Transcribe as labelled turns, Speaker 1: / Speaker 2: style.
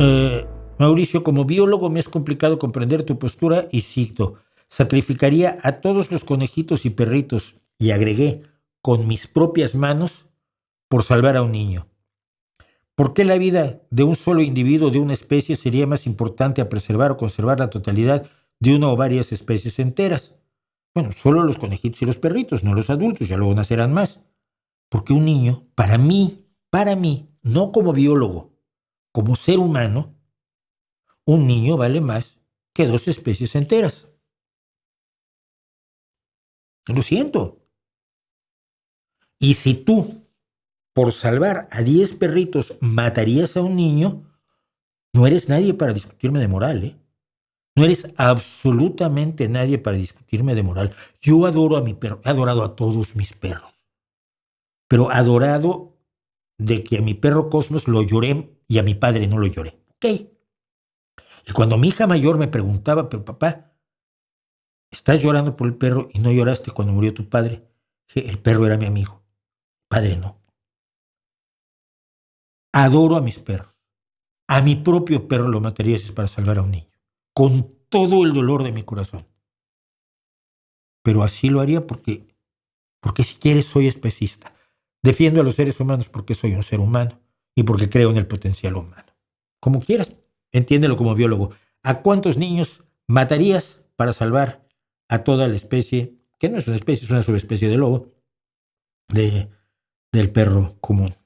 Speaker 1: Eh, Mauricio, como biólogo me es complicado comprender tu postura y cito, sacrificaría a todos los conejitos y perritos, y agregué, con mis propias manos, por salvar a un niño. ¿Por qué la vida de un solo individuo de una especie sería más importante a preservar o conservar la totalidad de una o varias especies enteras? Bueno, solo los conejitos y los perritos, no los adultos, ya luego nacerán más. Porque un niño, para mí, no como biólogo, como ser humano, un niño vale más que dos especies enteras. Lo siento. Y si tú, por salvar a 10 perritos, matarías a un niño, no eres nadie para discutirme de moral, ¿eh? No eres absolutamente nadie para discutirme de moral. Yo adoro a mi perro, he adorado a todos mis perros, pero adorado de que a mi perro Cosmos lo lloré y a mi padre no lo lloré. Ok. Y cuando mi hija mayor me preguntaba, pero papá, ¿estás llorando por el perro y no lloraste cuando murió tu padre? Dije, el perro era mi amigo, padre no. Adoro a mis perros. A mi propio perro lo mataría si es para salvar a un niño, con todo el dolor de mi corazón. Pero así lo haría porque si quieres soy especista. Defiendo a los seres humanos porque soy un ser humano y porque creo en el potencial humano. Como quieras, entiéndelo como biólogo. ¿A cuántos niños matarías para salvar a toda la especie, que no es una especie, es una subespecie de lobo, del perro común?